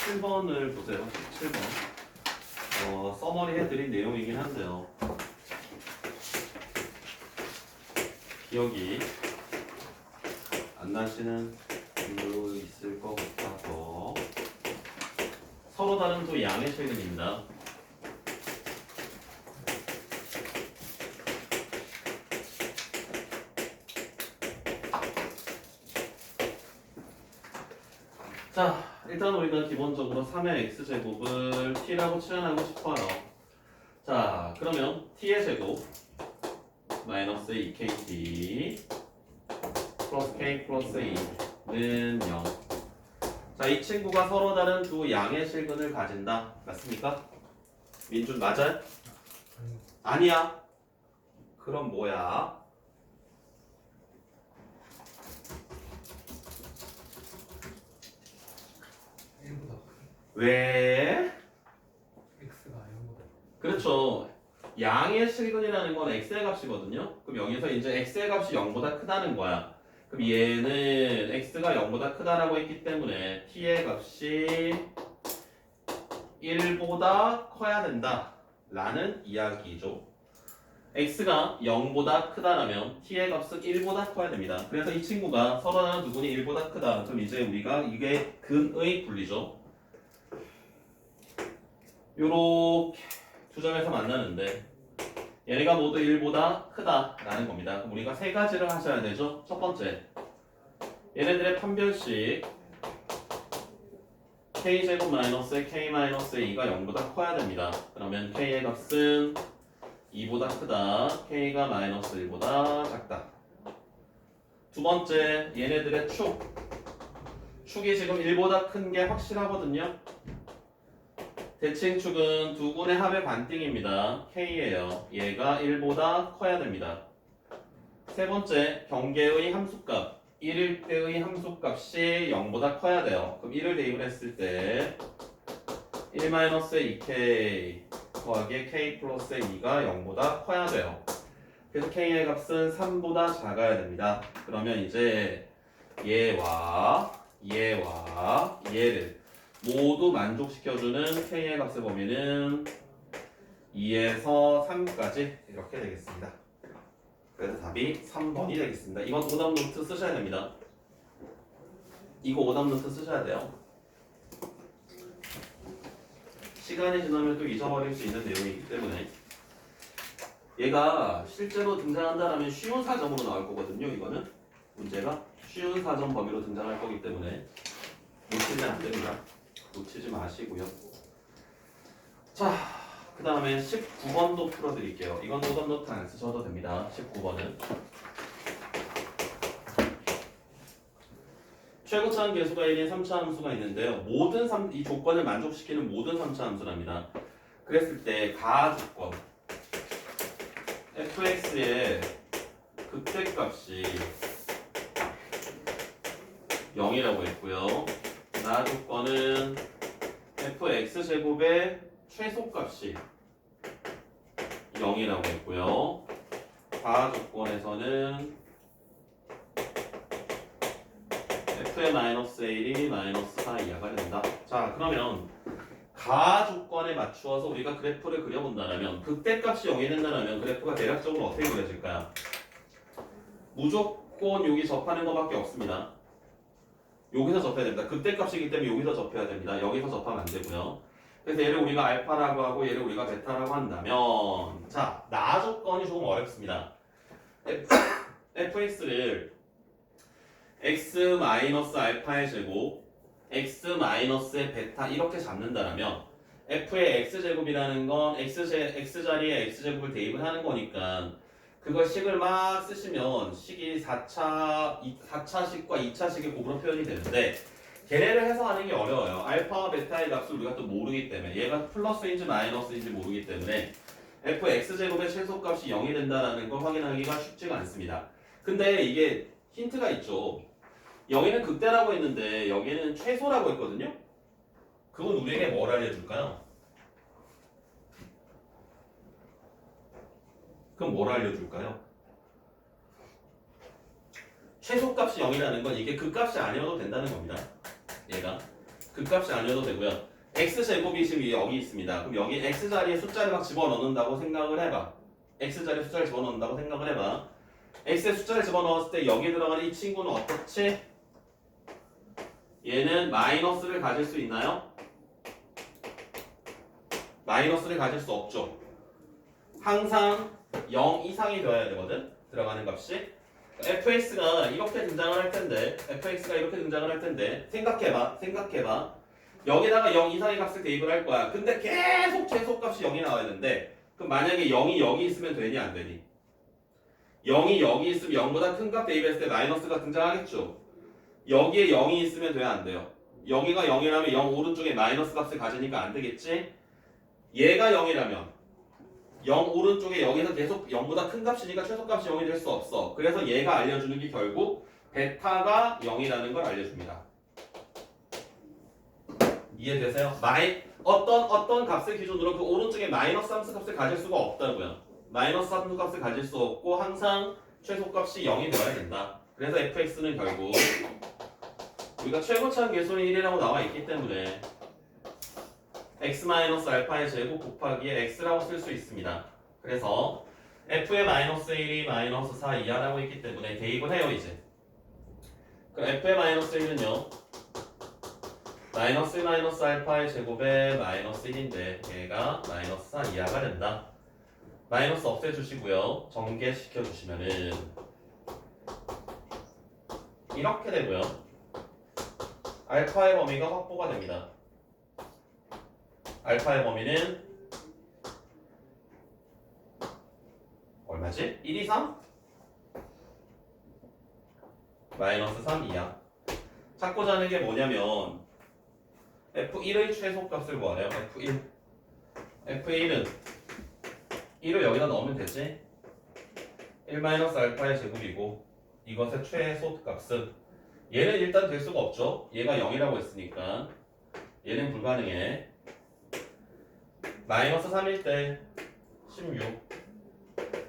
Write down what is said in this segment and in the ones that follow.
17번을 보세요. 17번. 서머리 해드린 내용이긴 한데요. 기억이 안 나시는 분도 있을 것 같아서 서로 다른 두 양의 실근입니다. 자, 일단 우리가 기본적으로 3의 x제곱을 t라고 치환하고 싶어요. 자, 그러면 t의 제곱 마이너스 2kt 플러스 k 플러스 2는 0. 자, 이 친구가 서로 다른 두 양의 실근을 가진다. 맞습니까? 민준 맞아요? 아니야. 그럼 뭐야? 왜? x가 0보다 그렇죠. 양의 실근이라는 건 x의 값이거든요. 그럼 여기서 이제 x의 값이 0보다 크다는 거야. 그럼 얘는 x가 0보다 크다라고 했기 때문에 t의 값이 1보다 커야 된다 라는 이야기죠. x가 0보다 크다라면 t의 값은 1보다 커야 됩니다. 그래서 이 친구가 서로 다른 두분이 1보다 크다. 그럼 이제 우리가 이게 근의 분리죠. 요렇게 두 점에서 만나는데 얘네가 모두 1보다 크다라는 겁니다. 그럼 우리가 세 가지를 하셔야 되죠. 첫 번째, 얘네들의 판별식 k제곱 마이너스 k 마이너스 2가 0보다 커야 됩니다. 그러면 k의 값은 2보다 크다, k가 마이너스 1보다 작다. 두 번째, 얘네들의 축이 지금 1보다 큰 게 확실하거든요. 대칭축은 두 군의 합의 반띵입니다. k예요. 얘가 1보다 커야 됩니다. 세 번째, 경계의 함수값 1일 때의 함수값이 0보다 커야 돼요. 그럼 1을 대입을 했을 때 1-2k 더하기 k 플러스 2가 0보다 커야 돼요. 그래서 k의 값은 3보다 작아야 됩니다. 그러면 이제 얘와 얘를 모두 만족시켜주는 k의 값의 범위는 2에서 3까지 이렇게 되겠습니다. 그래서 답이 3번이 되겠습니다. 이건 오답 노트 쓰셔야 됩니다. 이거 오답 노트 쓰셔야 돼요. 시간이 지나면 또 잊어버릴 수 있는 내용이기 때문에 얘가 실제로 등장한다라면 쉬운 사점으로 나올 거거든요. 이거는 문제가 쉬운 사점 범위로 등장할 거기 때문에 놓치면 안 됩니다. 놓치지 마시고요. 자, 그 다음에 19번도 풀어드릴게요. 이건 오답 노트 안 쓰셔도 됩니다. 19번은 최고차항 계수가 1인 3차 함수가 있는데요. 이 조건을 만족시키는 모든 3차 함수랍니다. 그랬을 때 가조건 fx의 극대값이 0이라고 했고요. 나조건은 fx제곱의 최소값이 0이라고 했고요. 가조건에서는 f의 마이너스 1이 마이너스 4 이하가 된다. 자, 그러면 가조건에 맞추어서 우리가 그래프를 그려본다면 극대값이 0이 된다면 그래프가 대략적으로 어떻게 그려질까요? 무조건 여기 접하는 것밖에 없습니다. 여기서 접해야 됩니다. 극대값이기 때문에 여기서 접해야 됩니다. 여기서 접하면 안 되고요. 그래서 얘를 우리가 알파라고 하고 얘를 우리가 베타라고 한다면 자, 나조건이 조금 어렵습니다. fx를 x-알파의 제곱 x-의 베타 이렇게 잡는다면 f의 x제곱이라는 건 x자리에 x제곱을 대입을 하는 거니까 그걸 식을 막 쓰시면 식이 4차식과 2차식의 곱으로 표현이 되는데 걔네를 해석하는 게 어려워요. 알파와 베타의 값을 우리가 또 모르기 때문에 얘가 플러스인지 마이너스인지 모르기 때문에 fx제곱의 최소값이 0이 된다는 걸 확인하기가 쉽지가 않습니다. 근데 이게 힌트가 있죠. 여기는 극대라고 했는데 여기는 최소라고 했거든요. 그건 우리에게 뭘 알려줄까요? 그럼 뭘 알려줄까요? 최소값이 0이라는 건 이게 그 값이 아니어도 된다는 겁니다. 얘가 그 값이 아니어도 되고요. x제곱이 지금 여기 있습니다. 그럼 여기 x자리에 숫자를 막 집어넣는다고 생각을 해봐. x자리에 숫자를 집어넣는다고 생각을 해봐. x에 숫자를 집어넣었을 때 여기 들어가는 이 친구는 어떻지? 얘는 마이너스를 가질 수 있나요? 마이너스를 가질 수 없죠. 항상 0 이상이 되어야 되거든. 들어가는 값이. fx가 이렇게 등장을 할 텐데 생각해봐. 여기다가 0 이상의 값을 대입을 할 거야. 근데 계속 최소값이 0이 나와야 되는데 그럼 만약에 0이 여기 있으면 되니 안 되니? 0이 여기 있으면 0보다 큰 값 대입했을 때 마이너스가 등장하겠죠. 여기에 0이 있으면 돼야 안 돼요. 여기가 0이라면 0 오른쪽에 마이너스 값을 가지니까 안 되겠지? 얘가 0이라면 0 오른쪽에 여기서 계속 0보다 큰 값이니까 최소값이 0이 될 수 없어. 그래서 얘가 알려주는 게 결국 베타가 0이라는 걸 알려줍니다. 이해되세요? 어떤 값을 기준으로 그 오른쪽에 마이너스 함수 값을 가질 수가 없다고요. 마이너스 함수 값을 가질 수 없고 항상 최소값이 0이 되어야 된다. 그래서 fx는 결국 우리가 최고차항 계수는 1이라고 나와 있기 때문에 x-알파의 제곱 곱하기에 x라고 쓸 수 있습니다. 그래서 f의 마이너스 1이 마이너스 4 이하라고 있기 때문에 대입을 해요 이제. 그럼 f의 마이너스 1은요 마이너스 알파의 제곱에 마이너스 1인데 얘가 마이너스 4 이하가 된다. 마이너스 없애주시고요. 전개시켜주시면은 이렇게 되고요. 알파의 범위가 확보가 됩니다. 알파의 범위는 얼마지? 1, 2, 3? 마이너스 3 이하. 찾고자 하는 게 뭐냐면 F1의 최소값을 구하래요. F1. F1은 1을 여기다 넣으면 되지. 1-알파의 제곱이고 이것의 최소값은 얘는 일단 될 수가 없죠. 얘가 0이라고 했으니까 얘는 불가능해. 마이너스 3일 때 16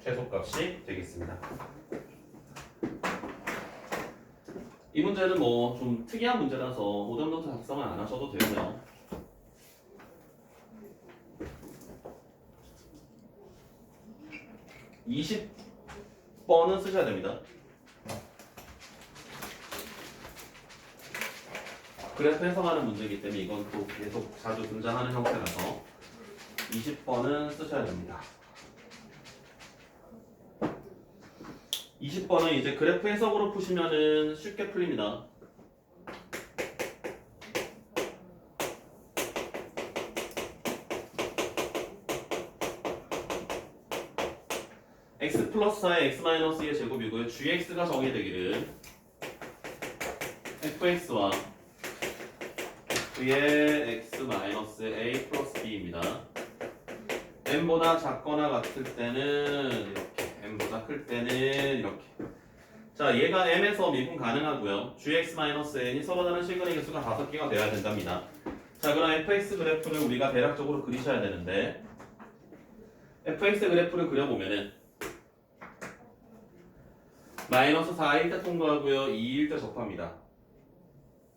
최소값이 되겠습니다. 이 문제는 뭐 좀 특이한 문제라서 오답 노트 작성을 안 하셔도 되고요. (20번은) 쓰셔야 됩니다. 그래서 해석하는 문제이기 때문에 이건 또 계속 자주 등장하는 형태라서 20번은 쓰셔야 됩니다. 20번은 이제 그래프 해석으로 푸시면은 쉽게 풀립니다. x 플러스 4의 x 마이너스 2의 제곱이고요. gx가 정의되기를 fx와 f의 x 마이너스 a 플러스 b입니다. m보다 작거나 같을 때는 이렇게, m보다 클 때는 이렇게. 자, 얘가 m에서 미분 가능하고요. gx-n이 서로 다른 시그널 개수가 5개가 돼야 된답니다. 자, 그럼 fx 그래프를 우리가 대략적으로 그리셔야 되는데 fx 그래프를 그려보면은 마이너스 4일 때 통과하고요. 2일 때 접합니다.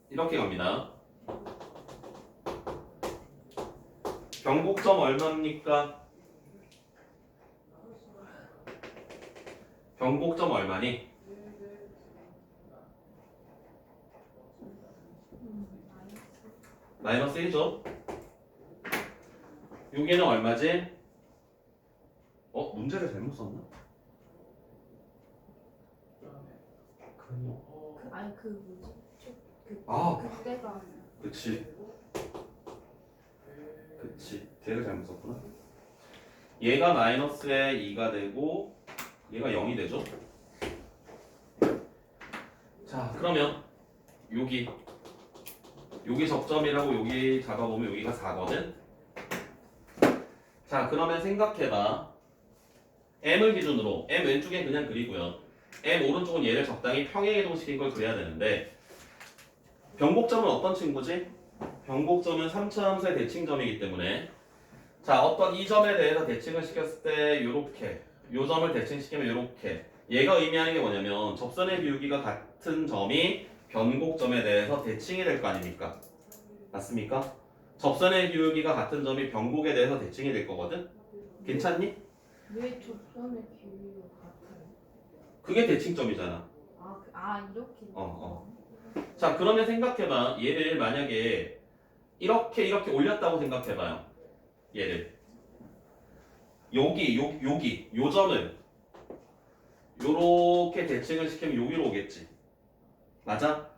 이렇게 갑니다. 변곡점 얼마입니까? 변곡점 얼마니? 마이너스 1죠? 여기는 얼마지? 문제를 잘못 썼나? 근이 그 뭐지? 그때가 그치. 대를 잘못 썼구나. 얘가 마이너스에 2가 되고 얘가 0이 되죠. 자, 그러면 여기 접점이라고 여기 잡아보면 여기가 4거든. 자, 그러면 생각해봐. m을 기준으로 m 왼쪽에 그냥 그리고요. m 오른쪽은 얘를 적당히 평행이동시킨 걸 그려야 되는데 변곡점은 어떤 친구지? 변곡점은 3차 함수의 대칭점이기 때문에 자, 어떤 이 점에 대해서 대칭을 시켰을 때 요렇게 요 점을 대칭시키면 요렇게 얘가 의미하는 게 뭐냐면 접선의 비우기가 같은 점이 변곡점에 대해서 대칭이 될 거 아닙니까? 맞습니까? 접선의 기울기가 같은 점이 변곡에 대해서 대칭이 될 거거든? 괜찮니? 왜 접선의 길이가 같아요? 그게 대칭점이잖아. 이렇게. 자, 그러면 생각해봐. 얘를 만약에 이렇게 올렸다고 생각해봐요. 얘를. 요 점을 요렇게 대칭을 시키면 여기로 오겠지. 맞아?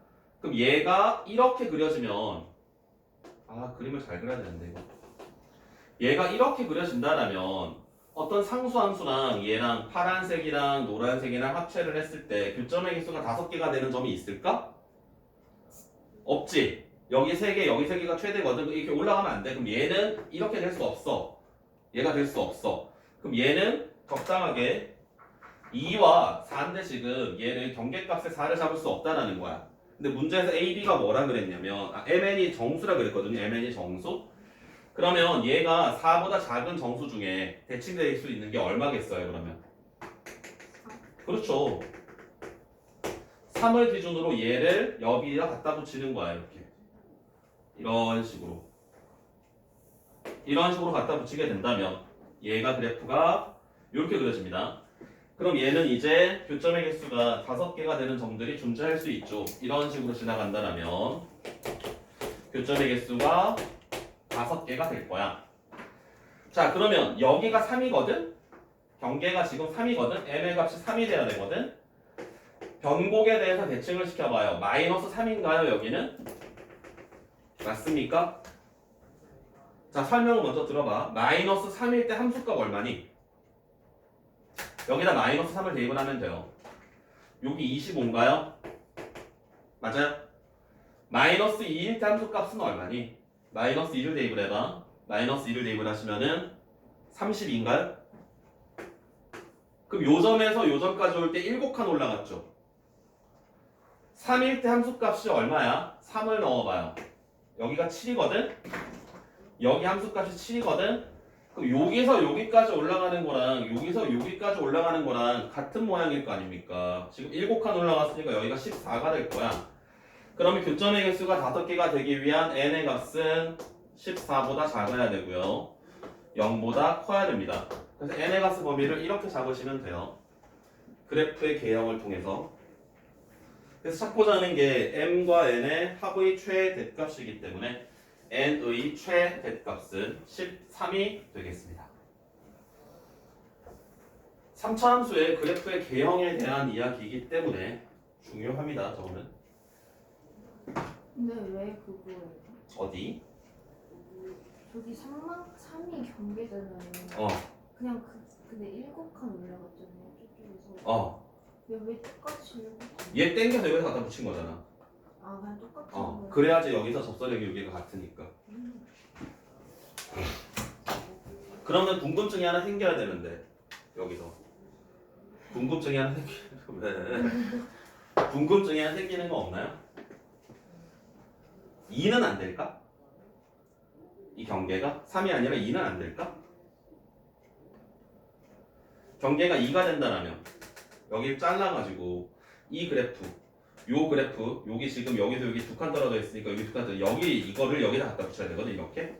그럼 얘가 이렇게 그려지면 그림을 잘 그려야 되는데 이거. 얘가 이렇게 그려진다라면 어떤 상수함수랑 얘랑 파란색이랑 노란색이랑 합체를 했을 때 교점의 개수가 5개가 되는 점이 있을까? 없지. 여기 3개, 여기 3개가 최대거든. 이렇게 올라가면 안 돼. 그럼 얘는 이렇게 될 수 없어. 얘가 될 수 없어. 그럼 얘는 적당하게 2와 4인데 지금 얘를 경계값에 4를 잡을 수 없다라는 거야. 근데 문제에서 A, B가 뭐라 그랬냐면 MN이 정수라 그랬거든요. MN이 정수. 그러면 얘가 4보다 작은 정수 중에 대칭될 수 있는 게 얼마겠어요, 그러면? 그렇죠. 3을 기준으로 얘를 여기다 갖다 붙이는 거야, 이렇게. 이런 식으로. 이런 식으로 갖다 붙이게 된다면 얘가 그래프가 이렇게 그려집니다. 그럼 얘는 이제 교점의 개수가 5개가 되는 점들이 존재할 수 있죠. 이런 식으로 지나간다면 교점의 개수가 5개가 될 거야. 자, 그러면 여기가 3이거든? 경계가 지금 3이거든? m의 값이 3이 돼야 되거든? 변곡에 대해서 대칭을 시켜봐요. 마이너스 3인가요, 여기는? 맞습니까? 자, 설명을 먼저 들어봐. 마이너스 3일 때 함수값 얼마니? 여기다 마이너스 3을 대입을 하면 돼요. 여기 25인가요? 맞아요? 마이너스 2일 때 함수값은 얼마니? 마이너스 2를 대입을 해봐. 마이너스 2를 대입을 하시면은 32인가요? 그럼 요 점에서 요 점까지 올 때 7칸 올라갔죠? 3일 때 함수값이 얼마야? 3을 넣어봐요. 여기가 7이거든? 여기 함수값이 7이거든? 그럼 여기서 여기까지 올라가는 거랑 여기서 여기까지 올라가는 거랑 같은 모양일 거 아닙니까? 지금 7칸 올라갔으니까 여기가 14가 될 거야. 그러면 교점의 개수가 5개가 되기 위한 n의 값은 14보다 작아야 되고요. 0보다 커야 됩니다. 그래서 n의 값 범위를 이렇게 잡으시면 돼요. 그래프의 개형을 통해서. 그래서 찾고자 하는 게 m과 n의 합의 최대값이기 때문에 n의 최대값은 13이 되겠습니다. 3차 함수의 그래프의 개형에 대한 이야기이기 때문에 중요합니다. 저거는. 근데 왜 그거예요? 어디? 저기 3이 경계잖아요. 그냥 근데 7칸 올라갔잖아요. 저쪽에서. 왜 똑같이 7칸? 얘 땡겨서 여기서 갖다 붙인 거잖아. 그냥 똑같은 거예요. 그래야지 여기서 접선의 기울기가 같으니까. 그러면 궁금증이 하나 생겨야 되는데 여기서 궁금증이 하나 왜? 궁금증이 하나 생기는 거 없나요? 2는 안 될까? 이 경계가 3이 아니라 2는 안 될까? 경계가 2가 된다면 여기 잘라가지고 이 그래프, 요 그래프, 여기 지금 여기서 여기 2칸 떨어져 있으니까 여기 2칸 떨어져 여기 이거를 여기다 갖다 붙여야 되거든 이렇게.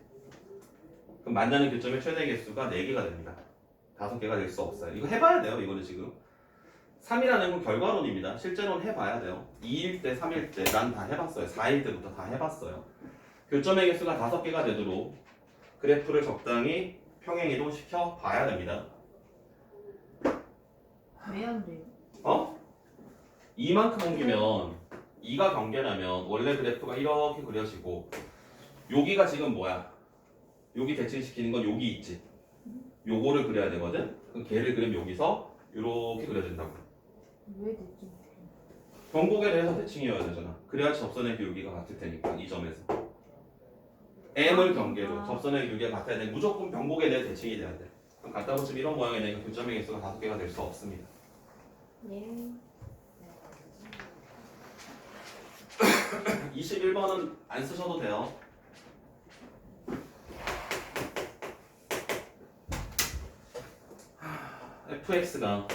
그럼 만나는 교점의 최대 개수가 4개가 됩니다. 5개가 될 수 없어요. 이거 해봐야 돼요. 이거는 지금 3이라는 건 결과론입니다. 실제로는 해봐야 돼요. 2일 때, 3일 때 난 다 해봤어요. 4일 때부터 다 해봤어요. 교점의 개수가 5개가 되도록 그래프를 적당히 평행이동 시켜 봐야 됩니다. 왜 안 돼요? 이만큼 옮기면 2가 경계라면 원래 그래프가 이렇게 그려지고 여기가 지금 뭐야? 여기 대칭시키는 건 여기 있지. 요거를 그려야 되거든. 그럼 걔를 그리면 여기서 이렇게 그려진다고. 왜 됐지? 변곡에 대해서 대칭이어야 되잖아. 그래야지 접선의 기울기가 같을 테니까 이 점에서. m을 경계로 접선의 기울기가 같아야 돼. 무조건 변곡에 대해 대칭이 돼야 돼. 그럼 갖다 붙이면 이런 모양이 되니까 교점의 개수가 5개가 될 수 없습니다. 네. 21번은 안 쓰셔도 돼요. fx가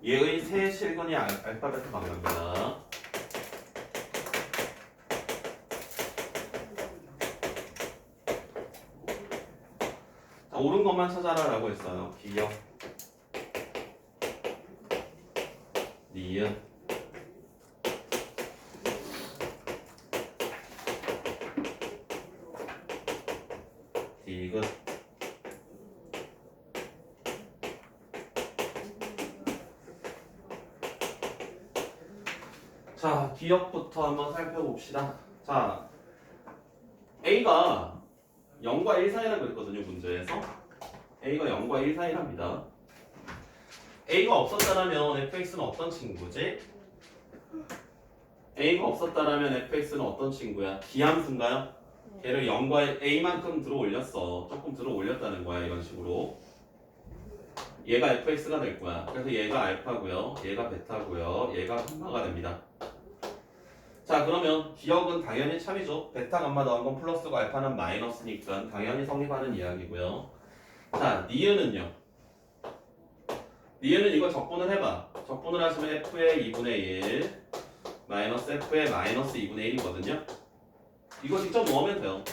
얘의 세 실근이 알파 베타 감마입니다. 자, 옳은 것만 찾아라라고 했어요. 기억, 니은, 디귿. 자, 기억부터 한번 살펴봅시다. 자, A가 0과 1 사이라고 그랬거든요, 문제에서. A가 0과 1 사이랍니다. A가 없었다라면 fx는 어떤 친구지? A가 없었다라면 fx는 어떤 친구야? 기함수인가요? 걔를 0과 A만큼 들어 올렸어. 조금 들어 올렸다는 거야, 이런 식으로. 얘가 fx가 될 거야. 그래서 얘가 알파고요, 얘가 베타고요, 얘가 감마가 됩니다. 자, 그러면 기억은 당연히 참이죠. 베타 감마 더한 건 플러스고 알파는 마이너스니까 당연히 성립하는 이야기고요. 자, 니은은요. 니은은 이거 적분을 해봐. 적분을 하시면 f의 2분의 1 마이너스 f의 마이너스 2분의 1이거든요. 이거 직접 넣으면 돼요.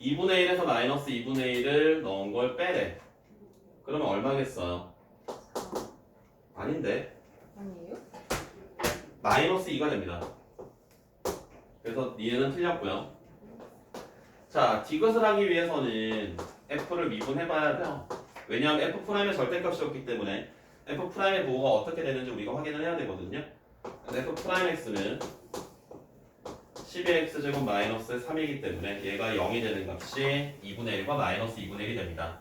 2분의 1에서 마이너스 2분의 1을 넣은 걸 빼래. 그러면 얼마겠어요? 아닌데. 아니에요? 마이너스 2가 됩니다. 그래서 니은은 틀렸고요. 자, 디귿을 하기 위해서는 f를 미분해봐야 돼요. 왜냐하면 f'의 절대값이었기 때문에 f'의 부호가 어떻게 되는지 우리가 확인을 해야 되거든요. f'x는 12x제곱 마이너스 3이기 때문에 얘가 0이 되는 값이 2분의 1과 마이너스 2분의 1이 됩니다.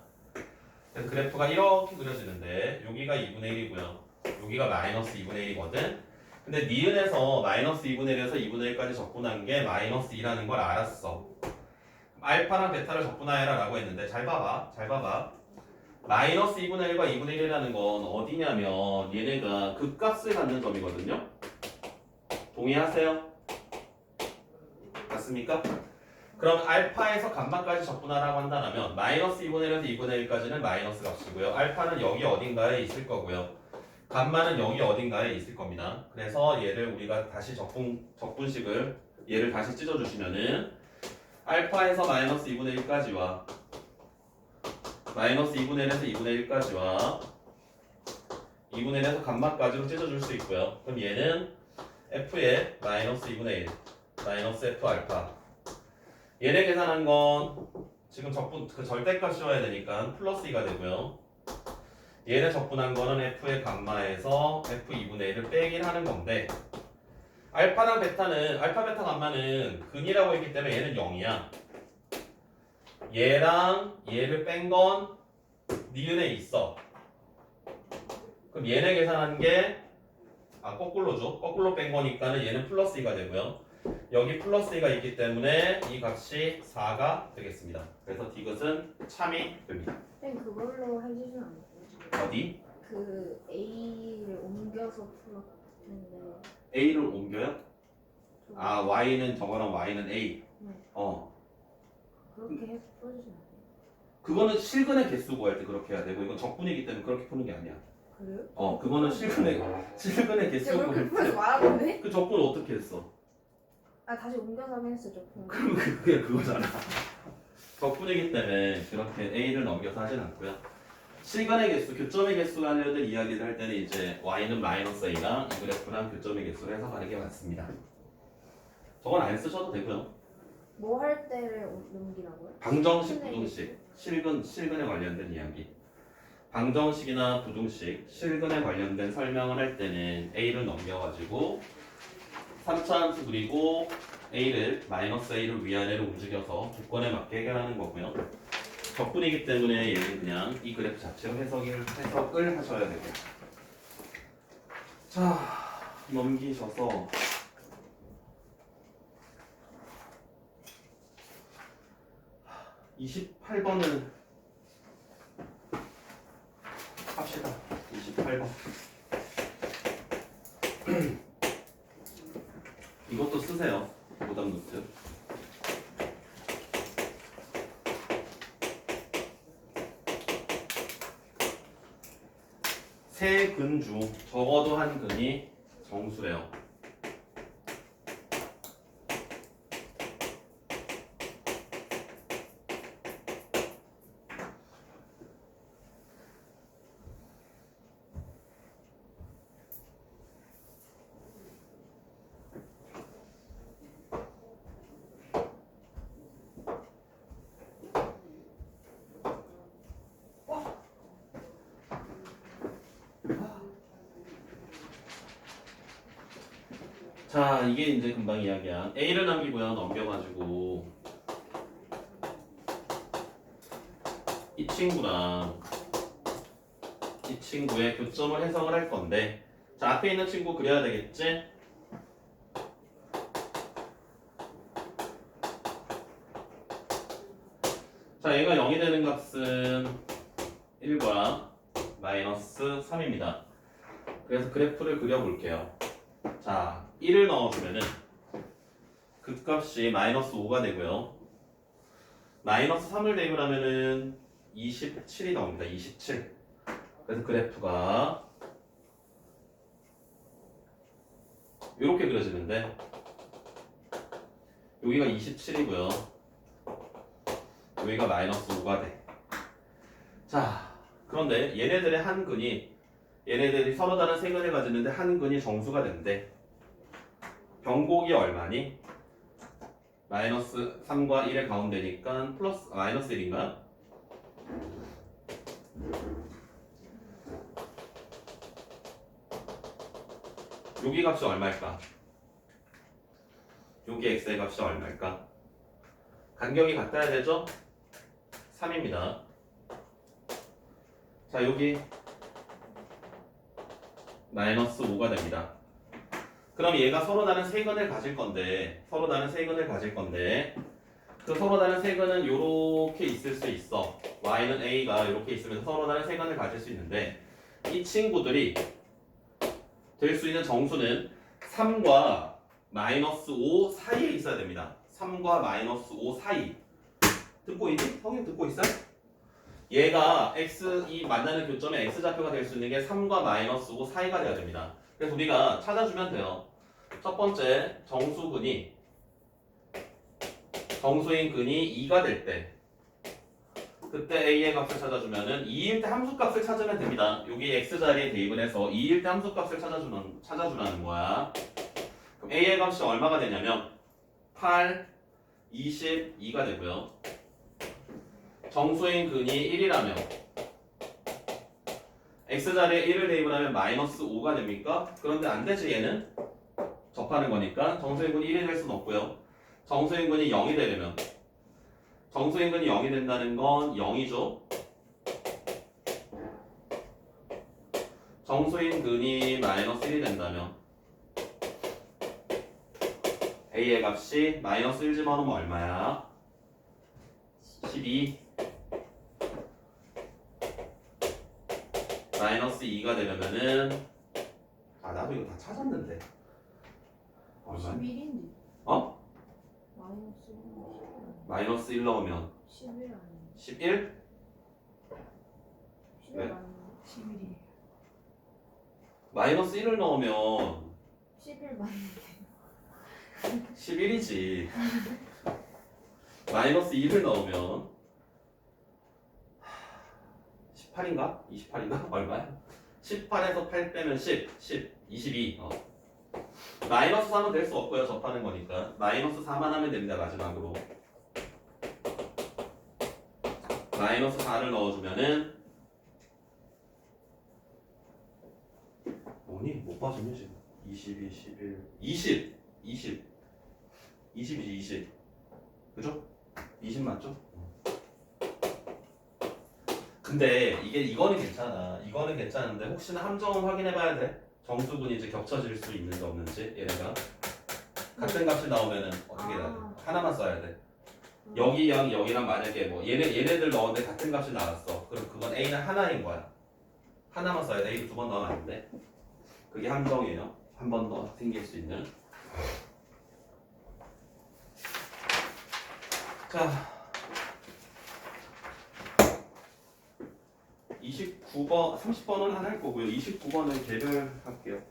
그래서 그래프가 이렇게 그려지는데 여기가 2분의 1이고요. 여기가 마이너스 2분의 1이거든. 근데 니은에서 마이너스 2분의 1에서 2분의 1까지 적분한 게 마이너스 2라는 걸 알았어. 알파랑 베타를 적분하여라 라고 했는데 잘 봐봐. 마이너스 2분의 1과 2분의 1이라는 건 어디냐면 얘네가 극값을 갖는 점이거든요. 동의하세요? 맞습니까? 그럼 알파에서 감마까지 적분하라고 한다면 마이너스 2분의 1에서 2분의 1까지는 마이너스 값이고요. 알파는 여기 어딘가에 있을 거고요. 감마는 여기 어딘가에 있을 겁니다. 그래서 얘를 우리가 다시 적분식을 얘를 다시 찢어주시면은 알파에서 마이너스 2분의 1까지와 마이너스 2분의 1에서 2분의 1까지와 2분의 1에서 감마까지로 찢어줄 수 있고요. 그럼 얘는 f의 마이너스 2분의 1 마이너스 f 알파. 얘네 계산한 건 지금 적분 그 절대값 씌워야 되니까 플러스 2가 되고요. 얘네 적분한 거는 f의 감마에서 f 2분의 1을 빼긴 하는 건데 알파랑 베타는 알파 베타 감마는 근이라고 했기 때문에 얘는 0이야. 얘랑 얘를 뺀 건 니은에 있어. 그럼 얘네 계산한 게 거꾸로죠. 거꾸로 뺀 거니까는 얘는 플러스 2가 되고요. 여기 플러스 2가 있기 때문에 이 값이 4가 되겠습니다. 그래서 디귿은 참이 됩니다. 쌤 그걸로 해주시면 안 돼요? 어디? 그 A를 옮겨서 풀었는데 A를 옮겨요? 아, Y는 저거랑 Y는 A. 네. 그렇게 해서 풀어주시면 안 돼요? 그거는 실근의 개수 구할 때 그렇게 해야 되고 이건 적분이기 때문에 그렇게 푸는 게 아니야. 그래요? 그거는 실근의 개수 제가 구할 그렇게 풀어서 때. 말하던데? 그 적분 어떻게 했어? 아 다시 옮겨서 하긴 했어요. 그럼 그게 그거잖아. 적분이기 때문에 그렇게 A를 넘겨서 하진 않고요. 실근의 개수, 교점의 개수 관련된 이야기를 할 때는 이제 Y는 마이너스 A랑 이 그래프랑 교점의 개수를 해석하는 게 맞습니다. 저건 안 쓰셔도 되고요. 뭐 할 때를 넘기라고요? 방정식, 부등식, 실근에 관련된 이야기. 방정식이나 부등식, 실근에 관련된 설명을 할 때는 A를 넘겨가지고 3차 함수 그리고 A를 마이너스 A를 위아래로 움직여서 조건에 맞게 해결하는 거고요. 적분이기 때문에 얘는 그냥 이 그래프 자체로 해석을 하셔야 되고. 자, 넘기셔서 28번을 합시다. 28번. 이것도 쓰세요. 오답 노트. 세 근 중 적어도 한 근이 정수래요. 자, 이게 이제 금방 이야기한 A를 남기고요. 넘겨가지고 이 친구랑 이 친구의 교점을 해석을 할 건데, 자, 앞에 있는 친구 그려야 되겠지? 자, 얘가 0이 되는 값은 1과 마이너스 3입니다. 그래서 그래프를 그려볼게요. 자, 1을 넣어주면은 그 값이 마이너스 5가 되고요. 마이너스 3을 대입을 하면은 27이 나옵니다. 27. 그래서 그래프가 이렇게 그려지는데, 여기가 27이고요. 여기가 마이너스 5가 돼. 자, 그런데 얘네들의 한 근이, 얘네들이 서로 다른 세 근을 가지는데 한 근이 정수가 된대. 변곡이 얼마니? 마이너스 3과 1의 가운데니까 플러스 마이너스 1인가? 여기 값이 얼마일까? 여기 x의 값이 얼마일까? 간격이 같아야 되죠? 3입니다. 자, 여기 마이너스 5가 됩니다. 그럼 얘가 서로 다른 세 근을 가질 건데, 그 서로 다른 세 근은 이렇게 있을 수 있어. y는 a가 이렇게 있으면서 서로 다른 세 근을 가질 수 있는데, 이 친구들이 될 수 있는 정수는 3과 마이너스 5 사이에 있어야 됩니다. 3과 마이너스 5 사이. 듣고 있니? 성인 듣고 있어? 얘가 이 만나는 교점의 x좌표가 될 수 있는 게 3과 마이너스 5 사이가 돼야 됩니다. 그래서 우리가 찾아주면 돼요. 첫 번째, 정수인 근이 2가 될 때, 그때 a의 값을 찾아주면은 2일 때 함수값을 찾으면 됩니다. 여기 x 자리에 대입을 해서 2일 때 함수값을 찾아주라는 거야. 그럼 a의 값이 얼마가 되냐면 8, 22가 되고요. 정수인 근이 1이라면 x 자리에 1을 대입을 하면 마이너스 5가 됩니까? 그런데 안 되지, 얘는 접하는 거니까 정수인 근이 1이 될 수는 없고요. 정수인 근이 0이 되려면, 정수인 근이 0이 된다는 건 0이죠. 정수인 근이 마이너스 1이 된다면 a의 값이 마이너스 1 집어넣으면 얼마야? 12. 마이너스 2가 되려면은, 아, 나도 이거 다 찾았는데 얼마? 11인데. 어? 마이너스 1. 마이너스 1 넣으면 11 아니에요. 11? 11 네. 아니에요. 11이. 마이너스 1을 넣으면 11 맞는데. 11이지. 마이너스 2를 넣으면 18인가? 28인가? 얼마야? 18에서 8 빼면 10, 22. 마이너스 3은 될 수 없고요. 접하는 거니까. 마이너스 4만 하면 됩니다. 마지막으로. 마이너스 4를 넣어주면은, 뭐니? 못 봐주네 지금. 22, 11, 20. 20이지 20. 그죠? 20 맞죠? 근데 이거는 괜찮아. 이거는 괜찮은데 혹시나 함정은 확인해봐야 돼. 정수분이 이제 겹쳐질 수 있는지 없는지. 얘네가 같은 값이 나오면은 어떻게 해야 돼? 하나만 써야 돼. 여기랑 여기랑 만약에 뭐 얘네들 넣었는데 같은 값이 나왔어. 그럼 그건 a는 하나인 거야. 하나만 써야 돼. a 두 번 넣으면 안 돼. 그게 함정이에요. 한 번 더 생길 수 있는. 자, 29번, 30번은 하나 할 거고요. 29번은 개별할게요.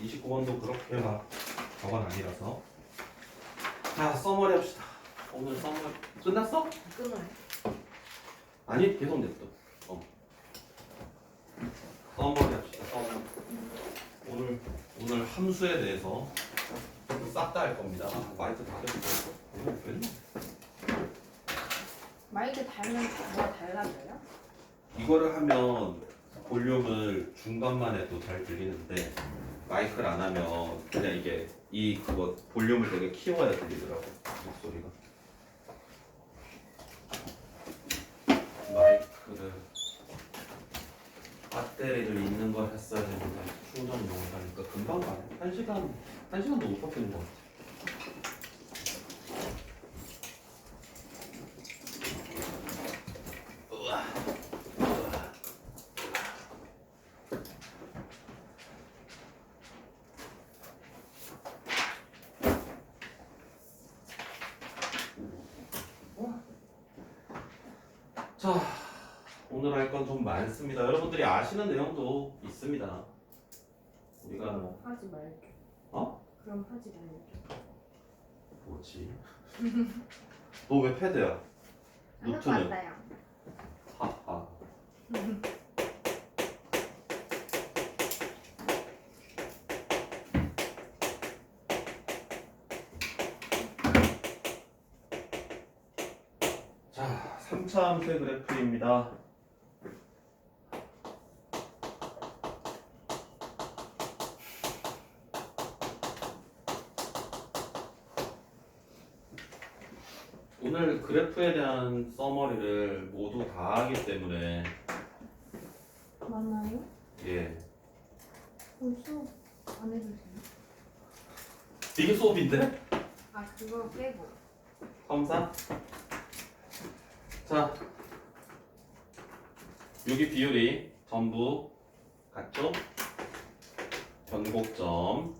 29번도 그렇게 막 저건 아니라서. 자, 써머리 합시다. 오늘 써머리 끝났어? 끊어요. 아니, 계속 냈어. 써머리 합시다. 써머리. 오늘 함수에 대해서 싹 다 할 겁니다. 마이크 다 됐어. 이거 왜? 마이크 달면 뭐가 달라져요? 이거를 하면 볼륨을 중간만 해도 잘 들리는데 마이크를 안 하면 그냥 이게 그거 볼륨을 되게 키워야 들리더라고 목소리가. 마이크를 배터리를 있는 걸 했어야 되는데 충전용을 하니까 금방 가네. 1시간도 못 버티는 것 같아. 자, 오늘 할 건 좀 많습니다. 여러분들이 아시는 내용도 있습니다. 우리가 하지 말게. 어? 그럼 하지 말게. 뭐지? 너 왜 패드야? 노트는? 맞아요. 하하. 자, 3차 함수의 그래프입니다. 오늘 그래프에 대한 서머리를 모두 다 하기 때문에 맞나요? 예, 그럼 수업 안 해도 돼요? 이게 수업인데? 아 그거 빼고. 검사? 자, 여기 비율이 전부 같죠? 변곡점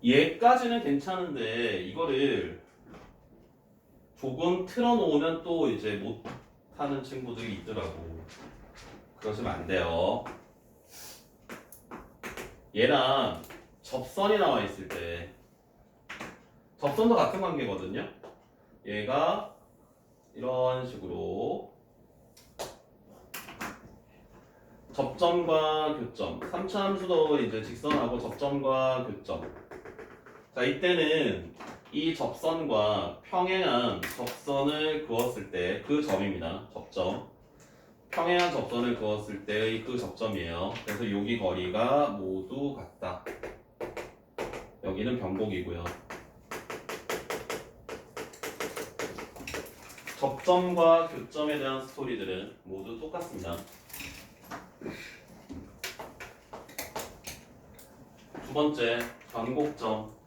얘까지는 괜찮은데 이거를 조금 틀어놓으면 또 이제 못하는 친구들이 있더라고. 그러시면 안 돼요. 얘랑 접선이 나와 있을 때 접선도 같은 관계거든요. 얘가 이런 식으로 접점과 교점 3차 함수도 이제 직선하고 접점과 교점. 자, 이때는 이 접선과 평행한 접선을 그었을 때 그 점입니다. 접점. 평행한 접선을 그었을 때의 그 접점이에요. 그래서 여기 거리가 모두 같다. 여기는 변곡이고요. 접점과 교점에 대한 스토리들은 모두 똑같습니다. 두 번째, 변곡점.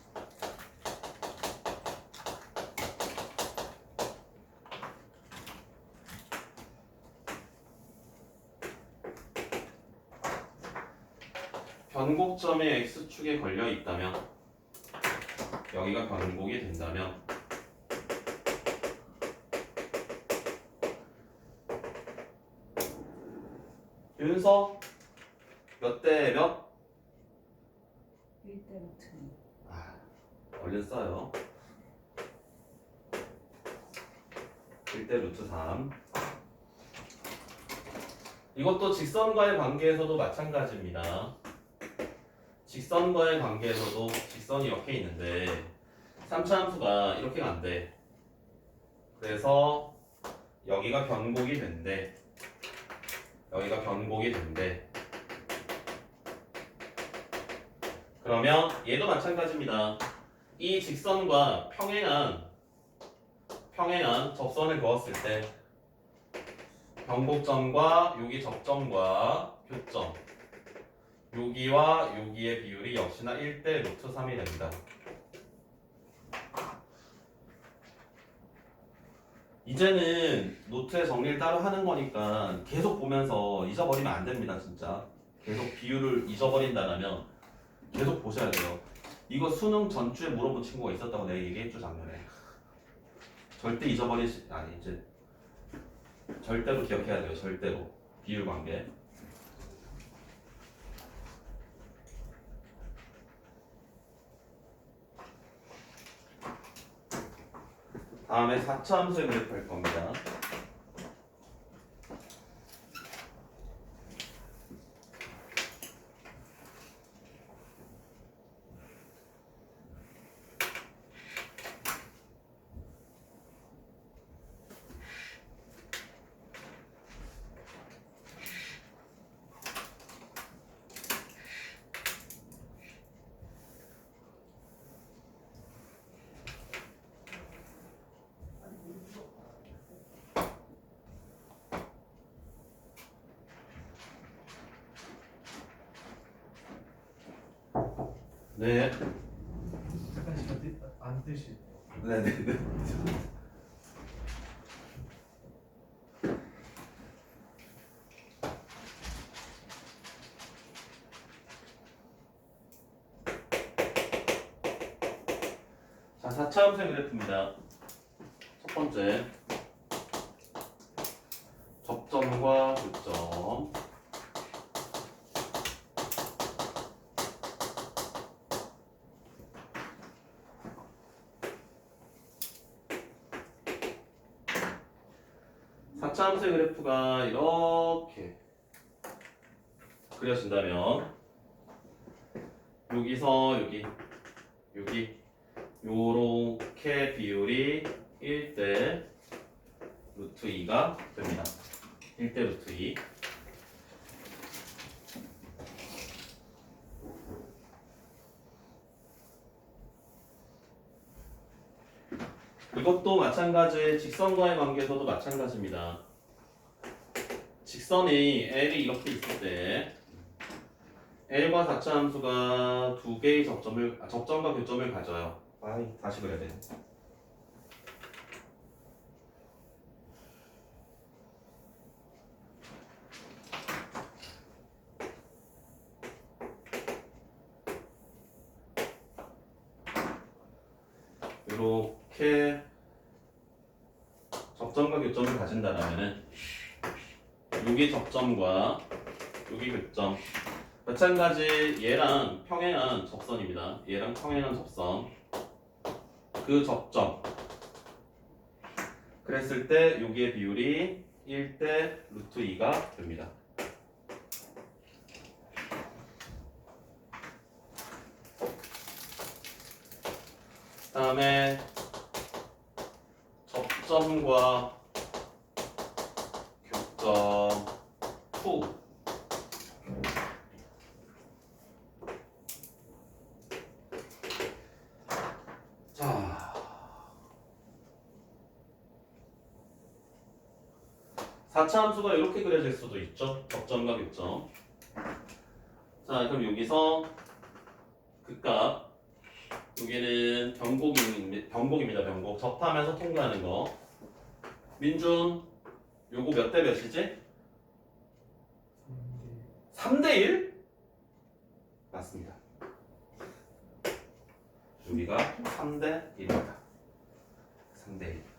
변곡점이 X축에 걸려 있다면 여기가 변곡이 된다면 윤서 몇 대 몇? 1대 루트. 얼른 써요. 1대 루트 3. 이것도 직선과의 관계에서도 마찬가지입니다. 직선과의 관계에서도 직선이 이렇게 있는데 3차 함수가 이렇게 간대. 그래서 여기가 변곡이 된대. 여기가 변곡이 된대. 그러면 얘도 마찬가지입니다. 이 직선과 평행한 접선을 그었을 때 변곡점과 여기 접점과 교점 여기와 여기의 비율이 역시나 1대 루트 3이 됩니다. 이제는 노트에 정리를 따로 하는 거니까 계속 보면서 잊어버리면 안 됩니다. 진짜 계속 비율을 잊어버린다면 계속 보셔야 돼요. 이거 수능 전주에 물어본 친구가 있었다고 내가 얘기했죠 작년에. 절대 잊어버리지 아니 이제 절대로 기억해야 돼요. 절대로 비율 관계. 다음에 4차 함수의 그래프 할 겁니다. 네. 잠깐 시간 안 드시. 네네네. 자, 4차 함수의 그래프입니다. 첫 번째 접점과 교점. 차 함수의 그래프가 이렇게 그려진다면 여기서 여기 요렇게 비율이 1대 루트 2가 됩니다. 1대 루트 2. 이것도 마찬가지 직선과의 관계에서도 마찬가지입니다. 직선이 L이 이렇게 있을 때 L과 4차 함수가 두 개의 접점과 교점을 가져요. 다시 그려야 돼. 이렇게 접점과 교점을 가진다라면은 여기 접점과 여기 교점 마찬가지 얘랑 평행한 접선입니다. 얘랑 평행한 접선 그 접점 그랬을 때 여기의 비율이 1대 루트 2가 됩니다. 다음에 접점과 교점 2 자 4차 함수가 이렇게 그려질 수도 있죠. 접점과 교점. 자 그럼 여기서 그값 여기는 변곡입니다. 변곡. 접하면서 통과하는 거. 민준, 요거 몇 대 몇이지? 3대 1? 맞습니다. 여기가 3대 1입니다. 3대 1.